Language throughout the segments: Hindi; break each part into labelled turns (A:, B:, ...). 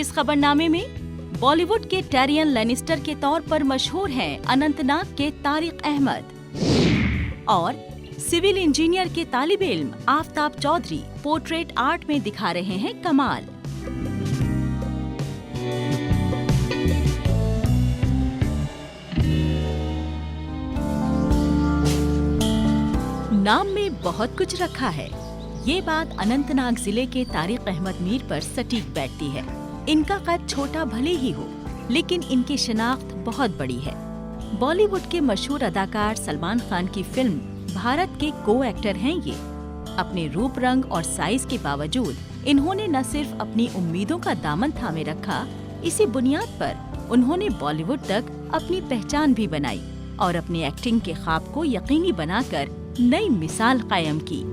A: इस खबरनामे में बॉलीवुड के टेरियन लैनिस्टर के तौर पर मशहूर हैं अनंतनाग के तारिक अहमद और सिविल इंजीनियर के तालिब इल्म आफताब चौधरी पोर्ट्रेट आर्ट में दिखा रहे हैं कमाल। नाम में बहुत कुछ रखा है, ये बात अनंतनाग जिले के तारिक अहमद मीर पर सटीक बैठती है। इनका कद छोटा भले ही हो, लेकिन इनकी शिनाख्त बहुत बड़ी है। बॉलीवुड के मशहूर अदाकार सलमान खान की फिल्म भारत के को एक्टर हैं ये। अपने रूप रंग और साइज के बावजूद इन्होंने न सिर्फ अपनी उम्मीदों का दामन थामे रखा, इसी बुनियाद पर उन्होंने बॉलीवुड तक अपनी पहचान भी बनाई और अपनी एक्टिंग के ख्वाब को यकीनी बनाकर नई मिसाल कायम की।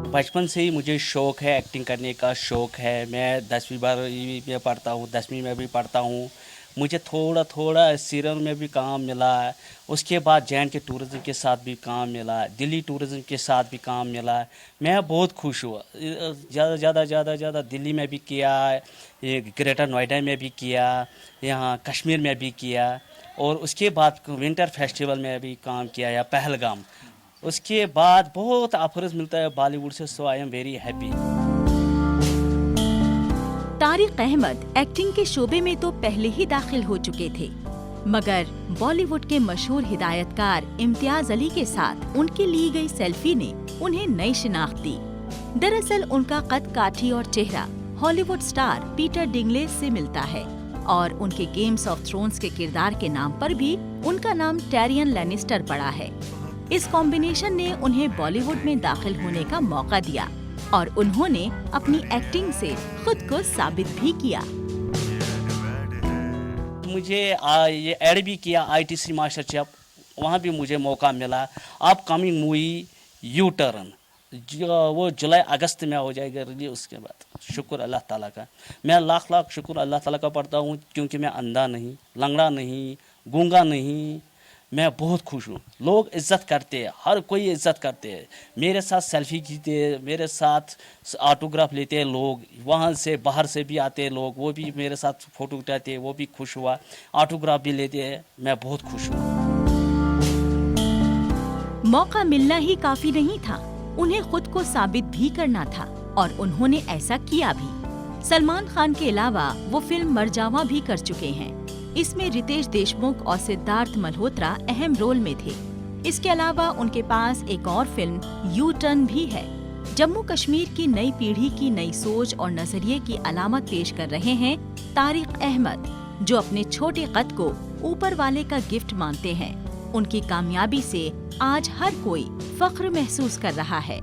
B: बचपन से ही मुझे शौक है, एक्टिंग करने का शौक है। मैं 10वीं 12वीं में पढ़ता हूँ, 10वीं में भी पढ़ता हूँ। मुझे थोड़ा थोड़ा सीरियल में भी काम मिला है। उसके बाद जैन के टूरिज़्म के साथ भी काम मिला, दिल्ली टूरिज़्म के साथ भी काम मिला। मैं बहुत खुश हुआ। ज़्यादा दिल्ली में भी किया, ये ग्रेटर नोएडा में भी किया, यहाँ कश्मीर में भी किया, और उसके बाद विंटर फेस्टिवल में भी काम किया या पहलगाम। उसके बाद बहुत ऑफर्स मिलता है बॉलीवुड से, so I am very happy.
A: Tariq Ahmed acting के शोबे में तो पहले ही दाखिल हो चुके थे, मगर बॉलीवुड के मशहूर हिदायतकार इम्तियाज अली के साथ उनकी ली गई सेल्फी ने उन्हें नई शिनाख्त दी। दरअसल उनका कद काठी और चेहरा हॉलीवुड स्टार पीटर डिंगलेज से मिलता है और उनके गेम्स ऑफ थ्रोन्स के किरदार के नाम पर भी उनका नाम टेरियन लैनिस्टर पड़ा है। इस कॉम्बिनेशन ने उन्हें बॉलीवुड में दाखिल होने का मौका दिया और उन्होंने अपनी एक्टिंग से खुद को साबित भी किया।
B: मुझे ये ऐड भी किया ITC मास्टर शेफ, वहाँ भी मुझे मौका मिला। अब कमिंग मूवी यू टर्न जो वो जुलाई अगस्त में हो जाएगा रिलीज। उसके बाद शुक्र अल्लाह ताला का, मैं लाख लाख शुक्र अल्लाह ताला का पढ़ता हूँ, क्योंकि मैं अंधा नहीं, लंगड़ा नहीं, गूंगा नहीं। मैं बहुत खुश हूँ। लोग इज़्ज़त करते हैं, हर कोई इज़्ज़त करते हैं। मेरे साथ सेल्फी खींचते हैं, मेरे साथ ऑटोग्राफ लेते हैं लोग, वहाँ से बाहर से भी आते हैं लोग, वो भी मेरे साथ फ़ोटो उठाते हैं, वो भी खुश हुआ, ऑटोग्राफ भी लेते हैं। मैं बहुत खुश हूँ।
A: मौका मिलना ही काफी नहीं था, उन्हें खुद को साबित भी करना था और उन्होंने ऐसा किया भी। सलमान खान के अलावा वो फिल्म मरजावा भी कर चुके हैं। इसमें रितेश देशमुख और सिद्धार्थ मल्होत्रा अहम रोल में थे। इसके अलावा उनके पास एक और फिल्म यू टर्न भी है। जम्मू कश्मीर की नई पीढ़ी की नई सोच और नजरिए की अलामत पेश कर रहे हैं तारिक अहमद, जो अपने छोटे कद को ऊपर वाले का गिफ्ट मानते हैं। उनकी कामयाबी से आज हर कोई फख्र महसूस कर रहा है।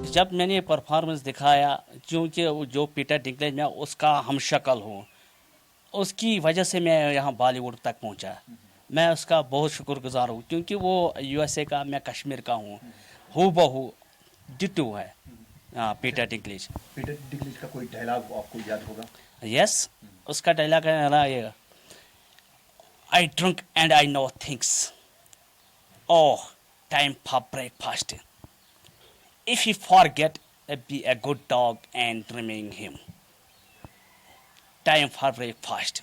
B: जब मैंने परफॉर्मेंस दिखाया, क्योंकि जो पीटर डिंकलेज मैं उसका हमशक्ल हूँ, उसकी वजह से मैं यहाँ बॉलीवुड तक पहुँचा। मैं उसका बहुत शुक्रगुजार हूँ, क्योंकि वो USA का, मैं कश्मीर का हूँ। हूबहू डिट्टू है पीटर डिंकलेज।
C: पीटर डिंकलेज का कोई डायलॉग आपको याद होगा?
B: यस, उसका डायलॉग है ये, I drunk and I know things, oh time for breakfast, if you forget be a good dog and dreaming him, time for breakfast.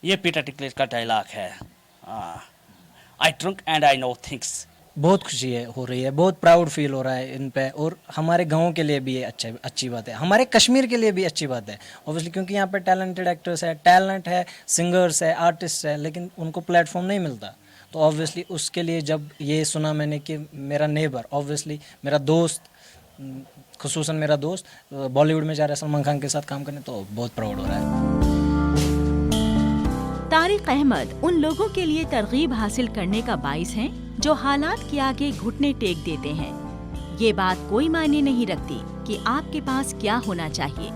B: ये पीटर डिंकलेज का डायलॉग है। I drunk and I know things.
D: बहुत खुशी हो रही है, बहुत प्राउड फील हो रहा है इन पे, और हमारे गांव के लिए भी ये अच्छी बात है, हमारे कश्मीर के लिए भी अच्छी बात है ऑब्वियसली, क्योंकि यहाँ पे टैलेंटेड एक्टर्स है, टैलेंट है, सिंगर्स है, आर्टिस्ट है, लेकिन उनको प्लेटफॉर्म नहीं मिलता। तो ऑब्वियसली उसके लिए जब ये सुना मैंने कि मेरा नेबर, ऑब्वियसली मेरा दोस्त, खुसूसन मेरा दोस्त बॉलीवुड में जा रहा है सलमान खान के साथ काम करने, तो बहुत प्राउड हो रहा है।
A: तारिक अहमद उन लोगों के लिए तरगीब हासिल करने का बाइस हैं जो हालात के आगे घुटने टेक देते हैं। ये बात कोई मायने नहीं रखती कि आपके पास क्या होना चाहिए,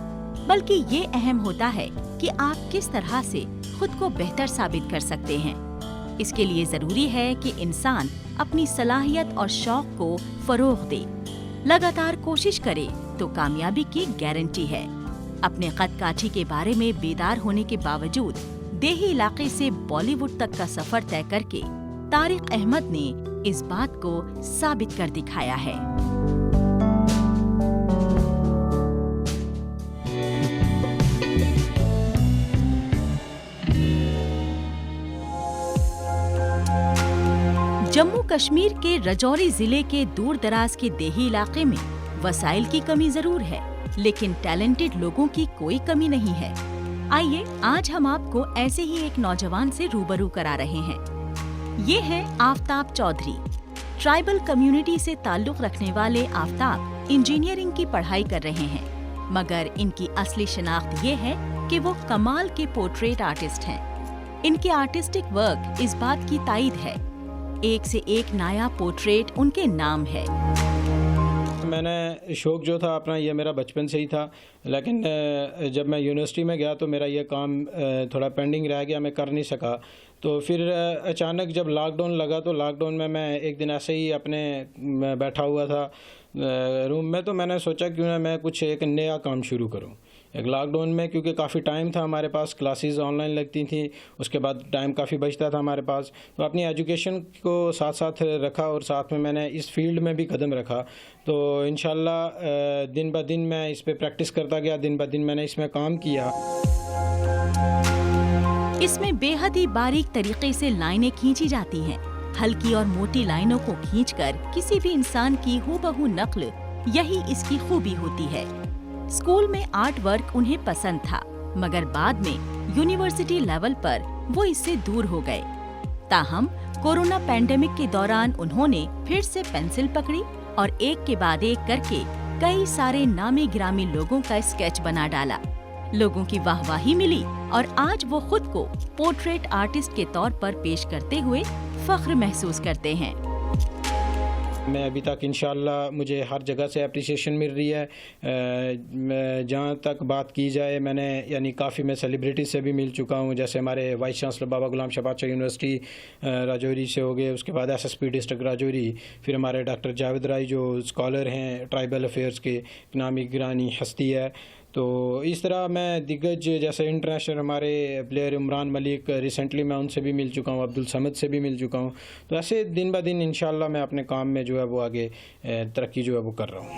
A: बल्कि ये अहम होता है कि आप किस तरह से खुद को बेहतर साबित कर सकते हैं। इसके लिए जरूरी है कि इंसान अपनी सलाहियत और शौक को फरोग दे, लगातार कोशिश करे तो कामयाबी की गारंटी है। अपने कद काठी के बारे में बेदार होने के बावजूद देही इलाके से बॉलीवुड तक का सफर तय करके तारिक अहमद ने इस बात को साबित कर दिखाया है। जम्मू कश्मीर के राजौरी जिले के दूर दराज के देही इलाके में वसाइल की कमी जरूर है, लेकिन टैलेंटेड लोगों की कोई कमी नहीं है। आइए आज हम आपको ऐसे ही एक नौजवान से रूबरू करा रहे हैं। ये है आफ्ताब चौधरी। ट्राइबल कम्युनिटी से ताल्लुक रखने वाले आफ्ताब इंजीनियरिंग की पढ़ाई कर रहे हैं, मगर इनकी असली शनाख्त ये है कि वो कमाल के पोर्ट्रेट आर्टिस्ट हैं। इनके आर्टिस्टिक वर्क इस बात की तायद है, एक से एक नया पोर्ट्रेट उनके नाम है।
E: मैंने शौक़ जो था अपना, ये मेरा बचपन से ही था, लेकिन जब मैं यूनिवर्सिटी में गया तो मेरा ये काम थोड़ा पेंडिंग रह गया, मैं कर नहीं सका। तो फिर अचानक जब लॉकडाउन लगा तो लॉकडाउन में मैं एक दिन ऐसे ही अपने बैठा हुआ था रूम में, तो मैंने सोचा क्यों ना मैं कुछ एक नया काम शुरू करूं एक लॉकडाउन में, क्योंकि काफ़ी टाइम था हमारे पास, क्लासेस ऑनलाइन लगती थी, उसके बाद टाइम काफ़ी बचता था हमारे पास, तो अपनी एजुकेशन को साथ साथ रखा और साथ में मैंने इस फील्ड में भी कदम रखा। तो इंशाल्लाह दिन ब दिन मैं इस पे प्रैक्टिस करता गया, दिन ब दिन मैंने इसमें काम किया।
A: इसमें बेहद ही बारीक तरीके से लाइनें खींची जाती हैं। हल्की और मोटी लाइनों को खींचकर किसी भी इंसान की हूबहू नकल, यही इसकी खूबी होती है। स्कूल में आर्ट वर्क उन्हें पसंद था, मगर बाद में यूनिवर्सिटी लेवल पर वो इससे दूर हो गए। ताहम कोरोना पैंडेमिक के दौरान उन्होंने फिर से पेंसिल पकड़ी और एक के बाद एक करके कई सारे नामी गिरामी लोगों का स्केच बना डाला। लोगों की वाहवाही मिली और आज वो खुद को पोर्ट्रेट आर्टिस्ट के तौर पर पेश करते हुए फख्र महसूस करते हैं।
E: मैं अभी तक इंशाल्लाह मुझे हर जगह से अप्रिसिएशन मिल रही है। जहाँ तक बात की जाए, मैंने यानी काफ़ी मैं सेलिब्रिटी से भी मिल चुका हूँ, जैसे हमारे वाइस चांसलर बाबा गुलाम शाह बादशाह यूनिवर्सिटी राजौरी से हो गए, उसके बाद SSP डिस्ट्रिक्ट राजौरी, फिर हमारे डॉक्टर जावेद राय जो स्कॉलर हैं ट्राइबल अफेयर्स के, नामी गिरानी हस्ती है। तो इस तरह मैं दिग्गज जैसे इंटरनेशनल हमारे प्लेयर इमरान मलिक, रिसेंटली मैं उनसे भी मिल चुका हूँ, अब्दुल समद से भी मिल चुका हूँ। तो ऐसे दिन ब दिन इंशाल्लाह मैं अपने काम में जो है वो आगे तरक्की जो है वो कर रहा हूँ।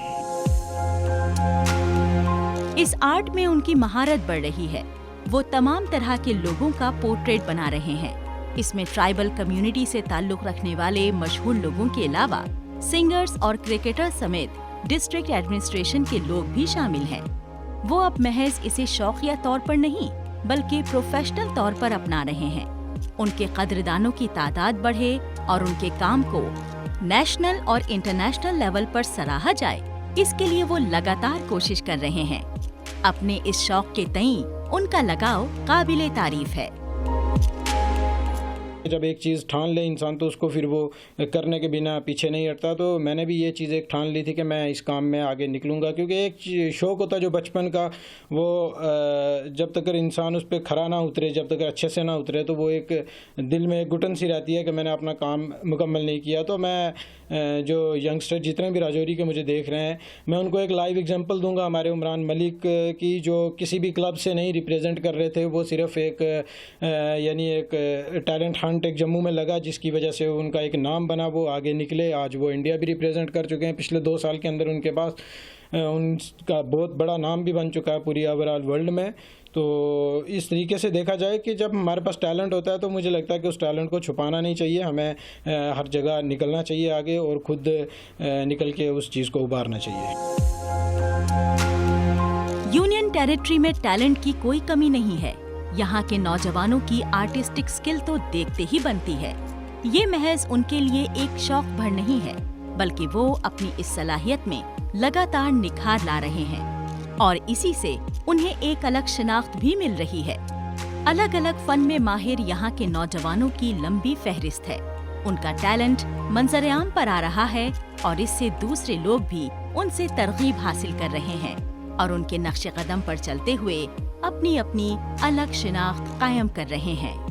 A: इस आर्ट में उनकी महारत बढ़ रही है। वो तमाम तरह के लोगों का पोर्ट्रेट बना रहे हैं। इसमें ट्राइबल कम्युनिटी से ताल्लुक रखने वाले मशहूर लोगों के अलावा सिंगर्स और क्रिकेटर्स समेत डिस्ट्रिक्ट एडमिनिस्ट्रेशन के लोग भी शामिल हैं। वो अब महज इसे शौकिया तौर पर नहीं बल्कि प्रोफेशनल तौर पर अपना रहे हैं। उनके कदरदानों की तादाद बढ़े और उनके काम को नेशनल और इंटरनेशनल लेवल पर सराहा जाए, इसके लिए वो लगातार कोशिश कर रहे हैं। अपने इस शौक के तई उनका लगाव काबिले तारीफ है।
E: जब एक चीज़ ठान ले इंसान तो उसको फिर वो करने के बिना पीछे नहीं हटता। तो मैंने भी ये चीज़ एक ठान ली थी कि मैं इस काम में आगे निकलूँगा, क्योंकि एक शौक़ होता है जो बचपन का, वो जब तक इंसान उस पर खरा ना उतरे, जब तक अच्छे से ना उतरे, तो वो एक दिल में एक घुटन सी रहती है कि मैंने अपना काम मुकम्मल नहीं किया। तो मैं जो यंगस्टर जितने भी राजौरी के मुझे देख रहे हैं, मैं उनको एक लाइव एग्जांपल दूंगा हमारे इमरान मलिक की, जो किसी भी क्लब से नहीं रिप्रेजेंट कर रहे थे, वो सिर्फ एक यानी एक टैलेंट हंट एक जम्मू में लगा, जिसकी वजह से उनका एक नाम बना, वो आगे निकले। आज वो इंडिया भी रिप्रेजेंट कर चुके हैं। पिछले 2 साल के अंदर उनके पास उनका बहुत बड़ा नाम भी बन चुका है पूरी ओवरऑल वर्ल्ड में। तो इस तरीके से देखा जाए कि जब हमारे पास टैलेंट होता है तो मुझे लगता है कि उस टैलेंट को छुपाना नहीं चाहिए, हमें हर जगह निकलना चाहिए आगे और खुद निकल के उस चीज़ को उभारना चाहिए।
A: यूनियन टेरिटरी में टैलेंट की कोई कमी नहीं है। यहाँ के नौजवानों की आर्टिस्टिक स्किल तो देखते ही बनती है। ये महज उनके लिए एक शौक भर नहीं है, बल्कि वो अपनी इस सलाहियत में लगातार निखार ला रहे हैं और इसी से उन्हें एक अलग शनाख्त भी मिल रही है। अलग अलग फन में माहिर यहाँ के नौजवानों की लंबी फहरिस्त है। उनका टैलेंट मंजर आम पर आ रहा है और इससे दूसरे लोग भी उनसे तरगीब हासिल कर रहे हैं और उनके नक्शे कदम पर चलते हुए अपनी अपनी अलग शनाख्त कायम कर रहे हैं।